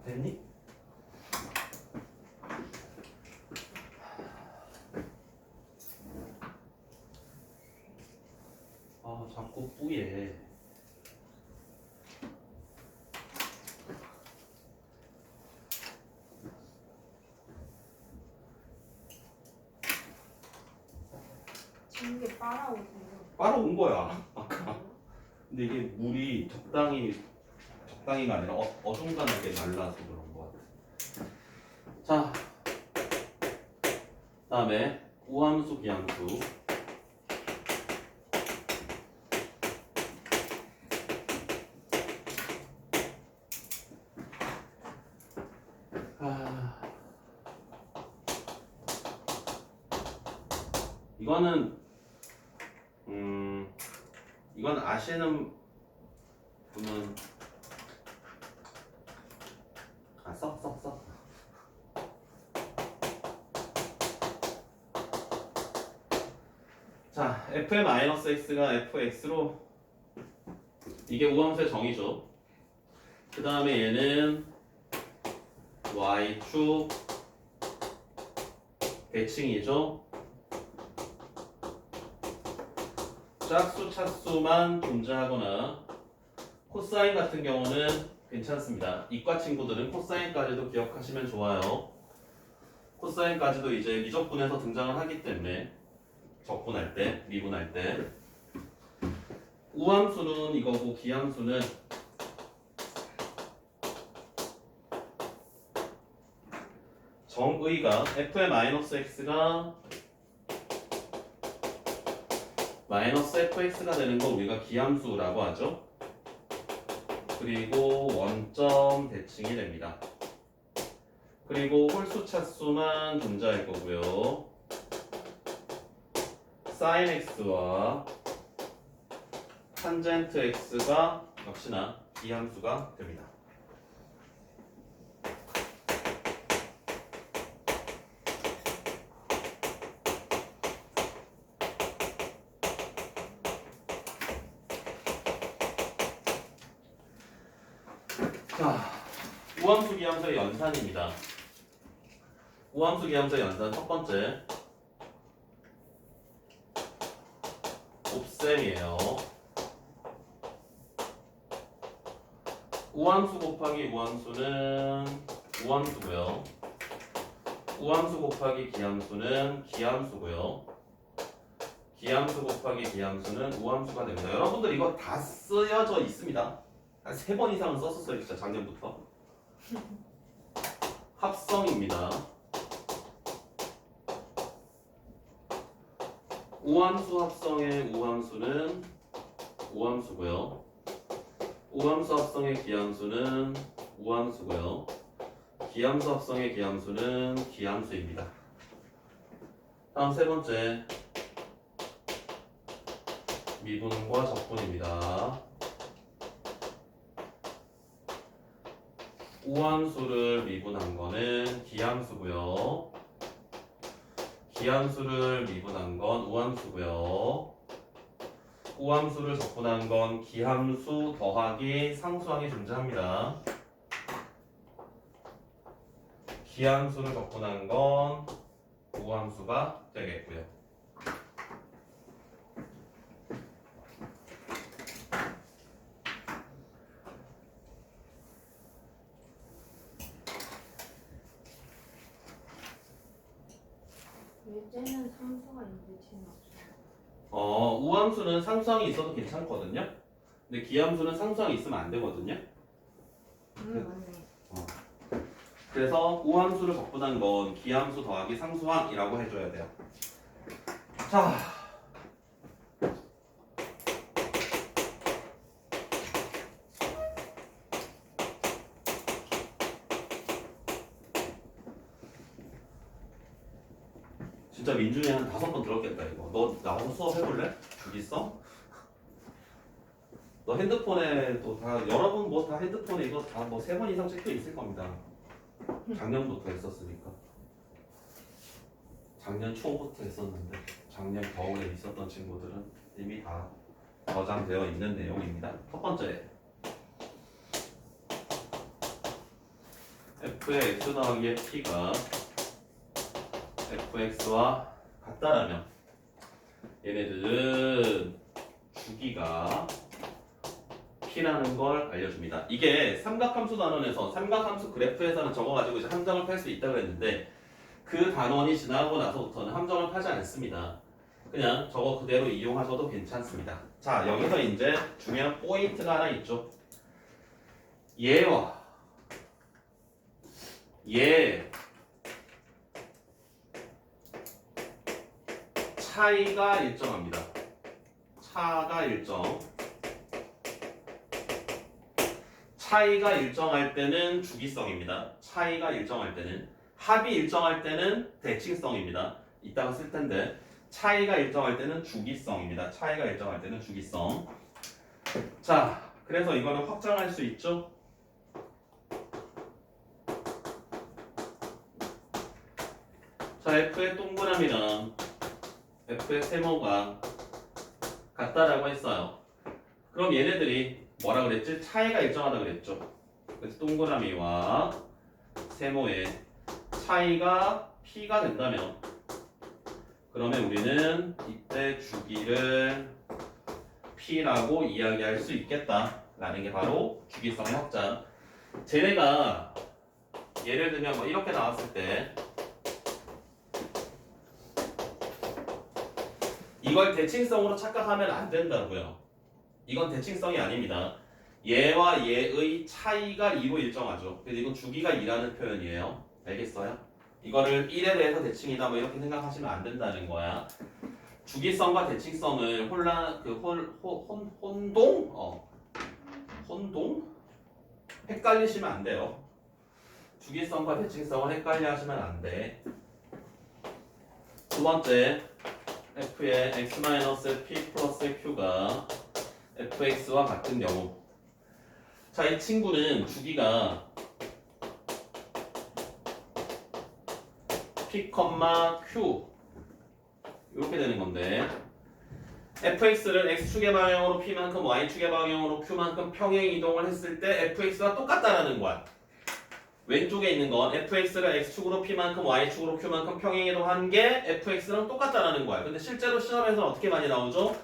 됐니? 아 자꾸 뿌예. 지금 이게 빨아오세요. 빨아온 거야 아까. 근데 이게 물이 적당히가 아니라 어중간하게 날라서 그런 거 같아. 자, 다음에 우함수 비함수. 이건 아시는 분은 자, f의-x가 fx로 이게 우함수의 정의죠. 그 다음에 얘는 y축 대칭이죠. 짝수, 차수만 존재하거나 코사인 같은 경우는 괜찮습니다. 이과 친구들은 코사인까지도 기억하시면 좋아요. 코사인까지도 이제 미적분에서 등장을 하기 때문에 적분할 때, 미분할 때 우함수는 이거고 기함수는 정의가 f의-x가 -fx가 되는 거 우리가 기함수라고 하죠. 그리고 원점 대칭이 됩니다. 그리고 홀수 차수만 존재할 거고요. sin x와 탄젠트 x가 역시나 기함수가 됩니다. 자, 우함수 기함수의 연산입니다. 우함수 기함수의 연산 첫 번째 곱셈이에요. 우함수 곱하기 우함수는 우함수고요. 우함수 곱하기 기함수는 기함수고요. 기함수 곱하기 기함수는 우함수가 됩니다. 여러분들 이거 다 쓰여져 있습니다. 한 3번 이상은 썼었어요, 진짜 작년부터. 합성입니다. 우함수 합성의 우함수는 우함수고요. 우함수 합성의 기함수는 우함수고요. 기함수 합성의 기함수는 기함수입니다. 다음 세 번째 미분과 적분입니다. 우함수를 미분한 거는 기함수고요. 기함수를 미분한 건 우함수고요. 우함수를 적분한 건 기함수 더하기 상수항이 존재합니다. 기함수를 적분한 건 우함수가 되겠고요. 외제는 상수가 있는데 쟤는 없어요. 우함수는 상수항이 있어도 괜찮거든요. 근데 기함수는 상수항이 있으면 안 되거든요. 맞네. 그래서 우함수를 적분한 건 기함수 더하기 상수항이라고 해줘야 돼요. 자, 진짜 민준이 한 5번 들었겠다 이거. 너 나와서 수업 해볼래? 여기 있어? 너 핸드폰에 또 다 여러분 뭐 다 핸드폰에 이거 다 뭐 3번 이상 찍혀 있을 겁니다. 작년부터 했었으니까. 작년 초부터 했었는데 작년 겨울에 있었던 친구들은 이미 다 저장되어 있는 내용입니다. 첫 번째 f의 x 더하기 p가 fx와 같다라면 얘네들은 주기가 p라는 걸 알려줍니다. 이게 삼각함수 단원에서 삼각함수 그래프에서는 저거 가지고 이제 함정을 팔 수 있다고 했는데 그 단원이 지나고 나서부터는 함정을 파지 않습니다. 그냥 저거 그대로 이용하셔도 괜찮습니다. 자, 여기서 이제 중요한 포인트가 하나 있죠. 얘와 얘 차이가 일정합니다. 차가 일정할 때는 주기성입니다. 차이가 일정할 때는 합이 일정할 때는 대칭성입니다. 이따가 쓸 텐데 차이가 일정할 때는 주기성입니다. 차이가 일정할 때는 주기성. 자, 그래서 이거는 확장할 수 있죠. 자, f의 동그라미랑 f의 세모가 같다라고 했어요. 그럼 얘네들이 뭐라 그랬지? 차이가 일정하다 그랬죠. 그래서 동그라미와 세모의 차이가 P가 된다면 그러면 우리는 이때 주기를 P라고 이야기할 수 있겠다라는 게 바로 주기성의 확장. 쟤네가 예를 들면 뭐 이렇게 나왔을 때 이걸 대칭성으로 착각하면 안 된다고요. 이건 대칭성이 아닙니다. 얘와 얘의 차이가 2로 일정하죠. 그래서 이건 주기가 2라는 표현이에요. 알겠어요? 이거를 1에 대해서 대칭이다 뭐 이렇게 생각하시면 안 된다는 거야. 주기성과 대칭성을 혼동? 헷갈리시면 안 돼요. 주기성과 대칭성을 헷갈려 하시면 안 돼. 두 번째, f의 x-p 플러스 q가 fx와 같은 경우. 자, 이 친구는 주기가 p, q 이렇게 되는 건데 fx를 x축의 방향으로 p만큼 y축의 방향으로 q만큼 평행 이동을 했을 때 fx가 똑같다라는 거야. 왼쪽에 있는 건 fx를 x축으로 p만큼 y축으로 q만큼 평행 이동한 게 fx랑 똑같다라는 거야. 근데 실제로 시험에서는 어떻게 많이 나오죠?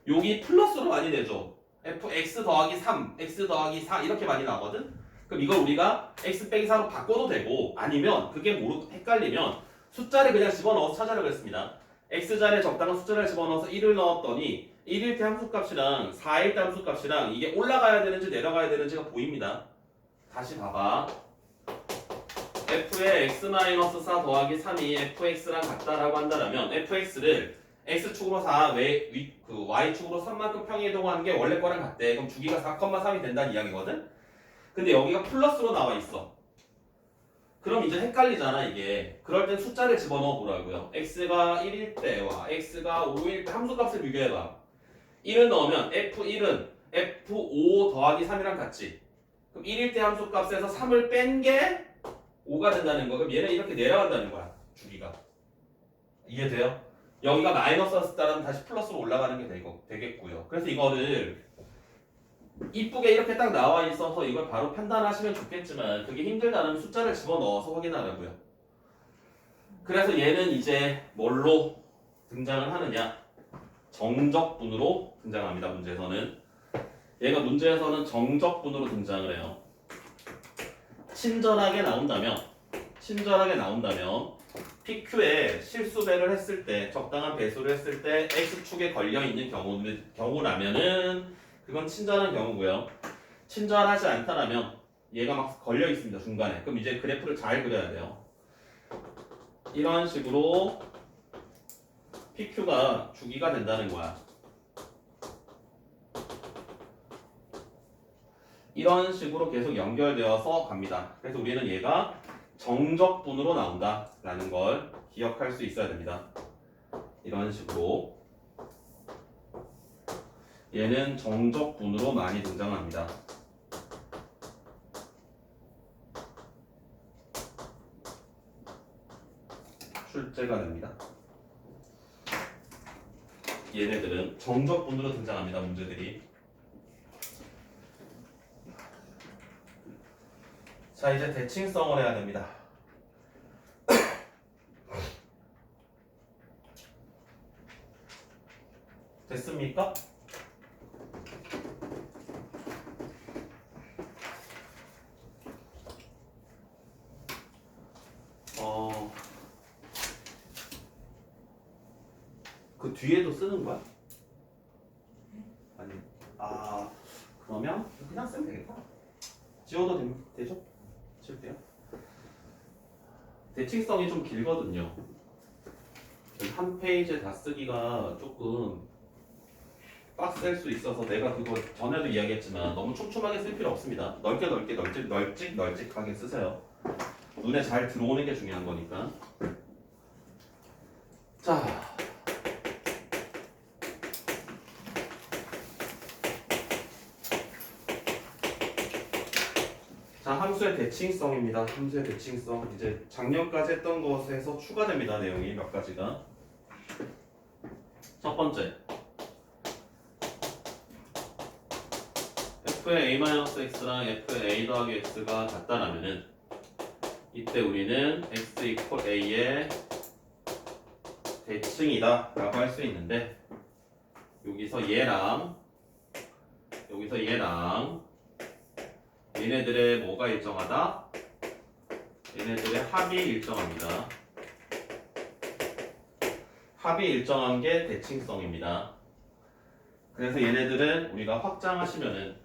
여기 플러스로 많이 되죠. fx 더하기 3, x 더하기 4 이렇게 많이 나오거든? 그럼 이걸 우리가 x 빼기 4로 바꿔도 되고 아니면 그게 헷갈리면 숫자를 그냥 집어넣어서 찾아라 그랬습니다. x자리에 적당한 숫자를 집어넣어서 1을 넣었더니 1일 때 함수값이랑 4일 때 함수값이랑 이게 올라가야 되는지 내려가야 되는지가 보입니다. 다시 봐봐. f의 x-4 더하기 3이 fx랑 같다라고 한다면 fx를 x축으로 4, y축으로 3만큼 평이동하는 게 원래 거랑 같대. 그럼 주기가 4,3이 된다는 이야기거든? 근데 여기가 플러스로 나와 있어. 그럼 이제 헷갈리잖아 이게. 그럴 땐 숫자를 집어넣어 보라고요. x가 1일 때와 x가 5일 때 함수값을 비교해봐. 1을 넣으면 f1은 f5 더하기 3이랑 같지. 그럼 1일 때 함수값에서 3을 뺀 게 5가 된다는 거. 그럼 얘는 이렇게 내려간다는 거야. 주기가. 이해돼요? 여기가 마이너스였을 때라면 다시 플러스로 올라가는 게 되겠고요. 그래서 이거를 이쁘게 이렇게 딱 나와 있어서 이걸 바로 판단하시면 좋겠지만 그게 힘들다면 숫자를 집어넣어서 확인하라고요. 그래서 얘는 이제 뭘로 등장을 하느냐? 정적분으로 등장합니다. 문제에서는. 얘가 문제에서는 정적분으로 등장을 해요. 친절하게 나온다면 PQ에 실수배를 했을 때 적당한 배수를 했을 때 X축에 걸려있는 경우라면은 그건 친절한 경우고요. 친절하지 않다라면 얘가 막 걸려있습니다. 중간에. 그럼 이제 그래프를 잘 그려야 돼요. 이런 식으로 PQ가 주기가 된다는 거야. 이런 식으로 계속 연결되어서 갑니다. 그래서 우리는 얘가 정적분으로 나온다라는 걸 기억할 수 있어야 됩니다. 이런 식으로 얘는 정적분으로 많이 등장합니다. 출제가 됩니다. 얘네들은 정적분으로 등장합니다. 문제들이. 자, 이제 대칭성을 해야 됩니다. 됐습니까? 그 뒤에도 쓰는 거야? 아니, 그러면 그냥 쓰면 되겠다. 지워도 되죠? 지울게요. 대칭성이 좀 길거든요. 한 페이지에 다 쓰기가 조금 빡셀 수 있어서 내가 그거 전에도 이야기했지만 너무 촘촘하게 쓸 필요 없습니다. 넓게 널찍하게 쓰세요. 눈에 잘 들어오는 게 중요한 거니까. 자, 함수의 대칭성입니다. 함수의 대칭성. 이제 작년까지 했던 것에서 추가됩니다. 내용이 몇 가지가. 첫 번째, f의 a-x랑 f의 a 더하기 x가 같다라면은 이때 우리는 x 이퀄 a의 대칭이다 라고 할 수 있는데 여기서 얘랑 얘네들의 뭐가 일정하다? 얘네들의 합이 일정합니다. 합이 일정한 게 대칭성입니다. 그래서 얘네들은 우리가 확장하시면은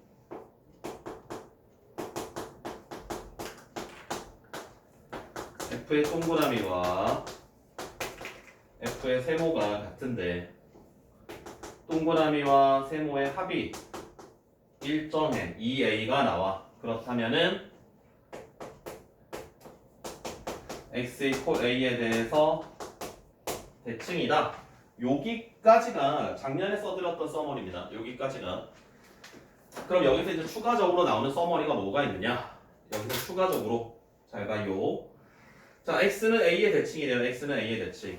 F의 동그라미와 F의 세모가 같은데 동그라미와 세모의 합이 일정해 2a가 나와. 그렇다면은 x 이퀄 a에 대해서 대칭이다. 여기까지가 작년에 써드렸던 서머리입니다. 여기까지가. 그럼 여기서 이제 추가적으로 나오는 서머리가 뭐가 있느냐? 여기서 추가적으로 잘 봐요. 자, x는 a의 대칭이래요. x는 a의 대칭.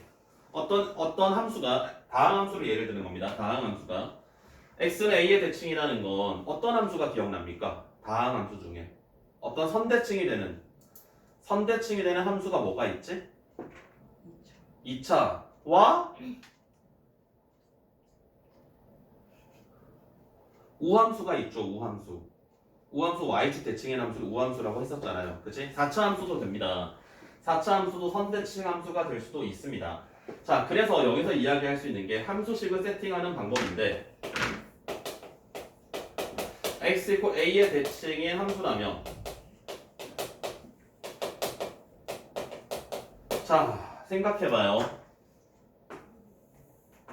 어떤 함수가 다항 함수를 예를 드는 겁니다. 다항 함수가 x는 a의 대칭이라는 건 어떤 함수가 기억납니까? 다항 함수 중에 어떤 선대칭이 되는 함수가 뭐가 있지? 2차와 우함수가 있죠. 우함수 y축 대칭의 함수를 우함수라고 했었잖아요. 그치? 4차 함수도 됩니다. 4차 함수도 선대칭 함수가 될 수도 있습니다. 자, 그래서 여기서 이야기할 수 있는 게 함수식을 세팅하는 방법인데 x 이퀄 a의 대칭인 함수라면 자, 생각해봐요.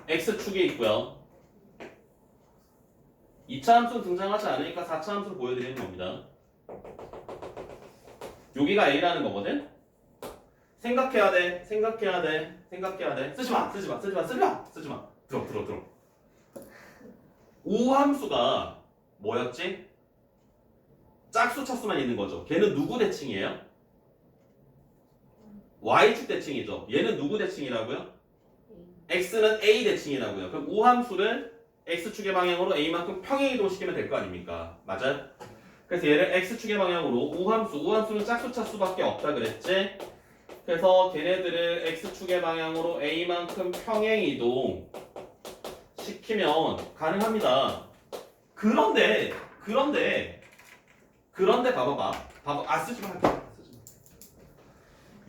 x축이 있고요. 2차 함수는 등장하지 않으니까 4차 함수를 보여드리는 겁니다. 여기가 a라는 거거든? 생각해야 돼. 쓰지마. 들어. 우함수가 뭐였지? 짝수 차수만 있는 거죠. 걔는 누구 대칭이에요? y축 대칭이죠. 얘는 누구 대칭이라고요? x는 a 대칭이라고요. 그럼 우함수를 x축의 방향으로 a만큼 평행 이동시키면 될 거 아닙니까? 맞아요? 그래서 얘를 x축의 방향으로 우함수는 짝수 차수밖에 없다 그랬지? 그래서 걔네들을 x축의 방향으로 a만큼 평행 이동 시키면 가능합니다. 그런데 봐봐. 쓰지마.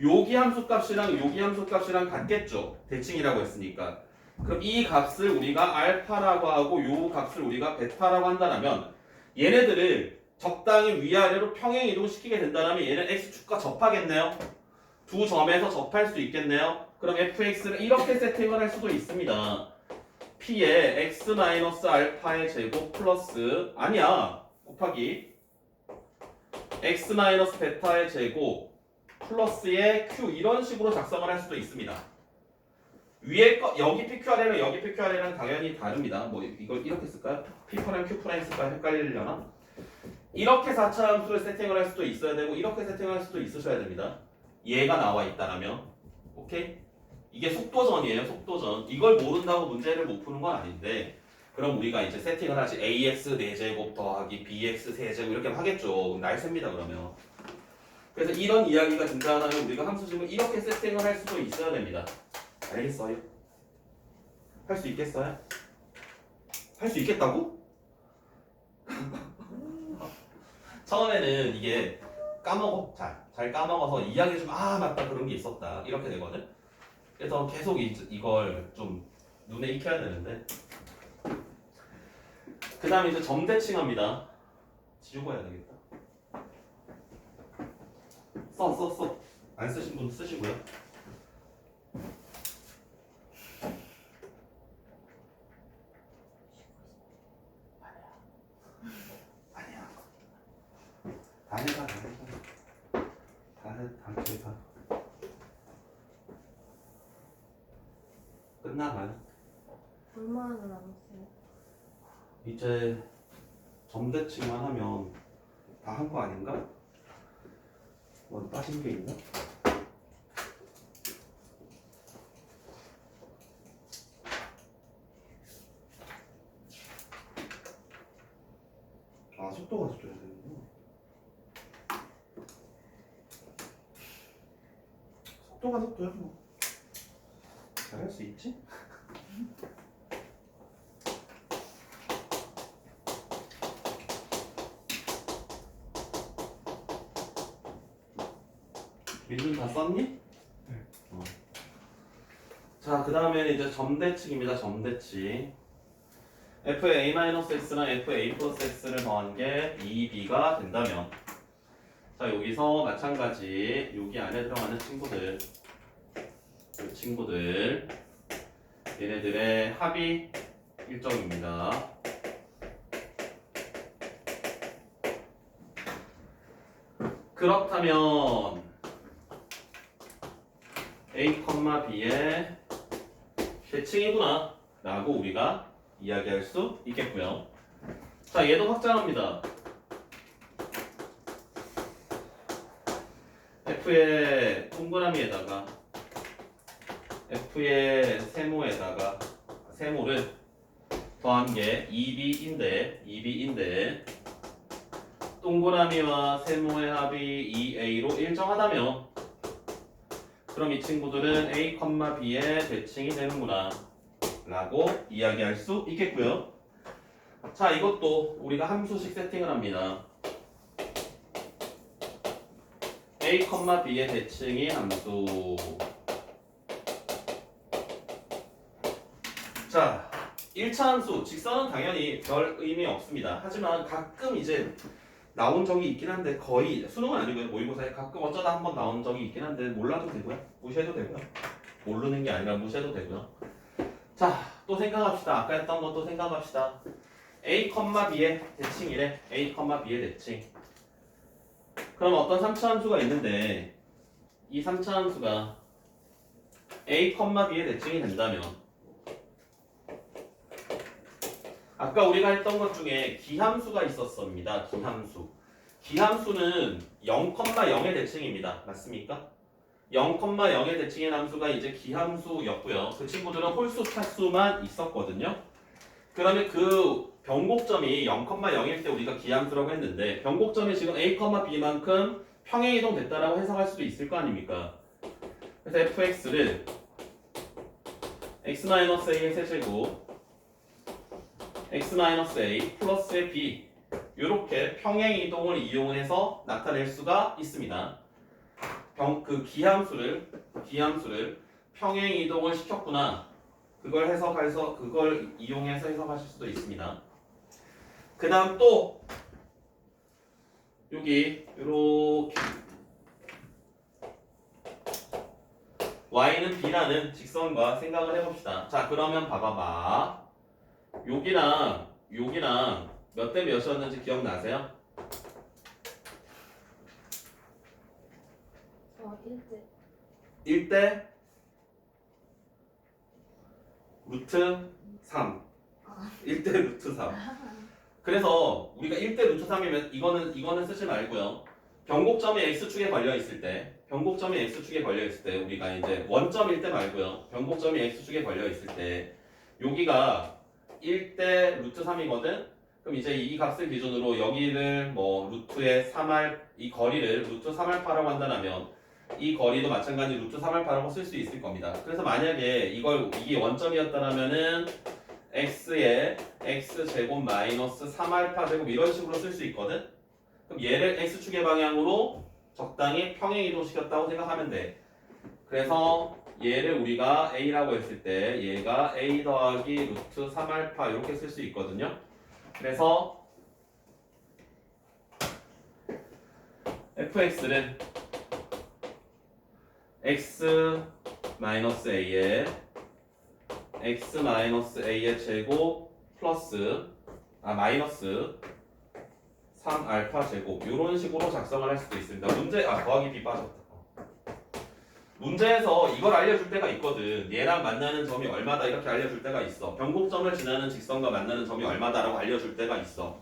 여기 함수 값이랑 같겠죠. 대칭이라고 했으니까. 그럼 이 값을 우리가 알파라고 하고 요 값을 우리가 베타라고 한다면 얘네들을 적당히 위아래로 평행 이동시키게 된다면 얘는 x축과 접하겠네요. 두 점에서 접할 수 있겠네요. 그럼 fx를 이렇게 세팅을 할 수도 있습니다. p의 x-알파의 제곱 플러스 곱하기 x-베타의 제곱 플러스의 q 이런 식으로 작성을 할 수도 있습니다. 위에 거 여기 PQR이랑 당연히 다릅니다. 뭐 이걸 이렇게 쓸까요? P', Q' 쓸까요? 헷갈리려나? 이렇게 4차 함수를 세팅을 할 수도 있어야 되고 이렇게 세팅을 할 수도 있으셔야 됩니다. 얘가 나와 있다라면 오케이? 이게 속도전이에요. 속도전. 이걸 모른다고 문제를 못 푸는 건 아닌데 그럼 우리가 이제 세팅을 하지 ax 4제곱 더하기 bx 3제곱 이렇게 하겠죠. 날셉니다 그러면. 그래서 이런 이야기가 등장하면 우리가 함수식을 이렇게 세팅을 할 수도 있어야 됩니다. 알겠어요? 할 수 있겠어요? 할 수 있겠다고? 처음에는 이게 까먹어. 잘 까먹어서 이야기해주면 맞다 그런 게 있었다 이렇게 되거든. 그래서 계속 이걸 좀 눈에 익혀야 되는데 그 다음에 이제 점대칭합니다. 지우고 해야 되겠다. 써. 안 쓰신 분 쓰시고요. 아니야. 다 해봐. 끝나가요. 얼마나 남았어요? 이제 점대칭만 하면 다 한 거 아닌가? 뭐 빠진 게 있나? 속도가 속도야 되는구나. 속도가 속도야 뭐. 잘할 수 있지? 민준 다 썼니? 네. 자, 그 다음에는 이제 점대칭입니다. 점대칭. f의 a-x랑 f의 a 플러스 x를 더한 게 2b가 된다면, 자, 여기서 마찬가지 여기 안에 들어가는 친구들, 이 친구들 얘네들의 합이 일정입니다. 그렇다면 a, b의 대칭이구나 라고 우리가 이야기할 수 있겠고요. 자, 얘도 확장합니다. f의 동그라미에다가 f의 세모를 더한 게 2b인데 동그라미와 세모의 합이 2a로 일정하다면, 그럼 이 친구들은 a, b의 대칭이 되는구나 라고 이야기할 수 있겠고요. 자, 이것도 우리가 함수식 세팅을 합니다. a, b의 대칭이 함수. 자, 1차 함수 직선은 당연히 별 의미 없습니다. 하지만 가끔 이제 나온 적이 있긴 한데, 거의 수능은 아니고요, 모의고사에 가끔 어쩌다 한번 나온 적이 있긴 한데 몰라도 되고요, 무시해도 되고요, 모르는 게 아니라 무시해도 되고요. 자, 또 생각합시다. 아까 했던 것도 생각합시다. a, b의 대칭이래. a, b의 대칭. 그럼 어떤 3차 함수가 있는데, 이 3차 함수가 a, b의 대칭이 된다면, 아까 우리가 했던 것 중에 기함수가 있었습니다. 기함수. 기함수는 0,0의 대칭입니다. 맞습니까? 0,0의 대칭의 함수가 이제 기함수였고요. 그 친구들은 홀수 차수만 있었거든요. 그러면 그 변곡점이 0,0일 때 우리가 기함수라고 했는데, 변곡점이 지금 a, b만큼 평행이동 됐다라고 해석할 수도 있을 거 아닙니까? 그래서 fx를 x-a의 세제곱 x-a 플러스의 b, 이렇게 평행이동을 이용해서 나타낼 수가 있습니다. 그 기함수를 평행이동을 시켰구나, 그걸 해석해서 그걸 이용해서 해석하실 수도 있습니다. 그 다음 또 여기 요렇게 y는 b라는 직선과 생각을 해봅시다. 자, 그러면 봐봐봐. 여기랑 몇 대 몇이었는지 기억나세요? 1대 1대 루트 3. 1대 루트 3. 그래서 우리가 1대 루트 3이면 이거는 쓰지 말고요. 변곡점이 x축에 걸려 있을 때, 우리가 이제 원점일 때 말고요. 변곡점이 x축에 걸려 있을 때 여기가 1대 루트 3이거든. 그럼 이제 이 값을 기준으로 여기를 뭐 루트의 3알, 이 거리를 루트 3알파라고 한다면 이 거리도 마찬가지 루트 3알파라고 쓸 수 있을 겁니다. 그래서 만약에 이게 원점이었다면은 x의 x제곱 마이너스 3알파 제곱 이런 식으로 쓸 수 있거든. 그럼 얘를 x축의 방향으로 적당히 평행 이동시켰다고 생각하면 돼. 그래서 얘를 우리가 a라고 했을 때 얘가 a 더하기 루트 3알파 이렇게 쓸 수 있거든요. 그래서 fx를 x-a의 제곱 플러스 마이너스 3알파 제곱 이런 식으로 작성을 할 수도 있습니다. 더하기 b 빠졌다. 문제에서 이걸 알려줄 때가 있거든. 얘랑 만나는 점이 얼마다 이렇게 알려줄 때가 있어. 변곡점을 지나는 직선과 만나는 점이 얼마다라고 알려줄 때가 있어.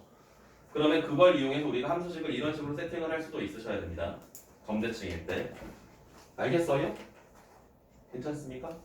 그러면 그걸 이용해서 우리가 함수식을 이런 식으로 세팅을 할 수도 있으셔야 됩니다. 점대칭일 때. 알겠어요? 괜찮습니까?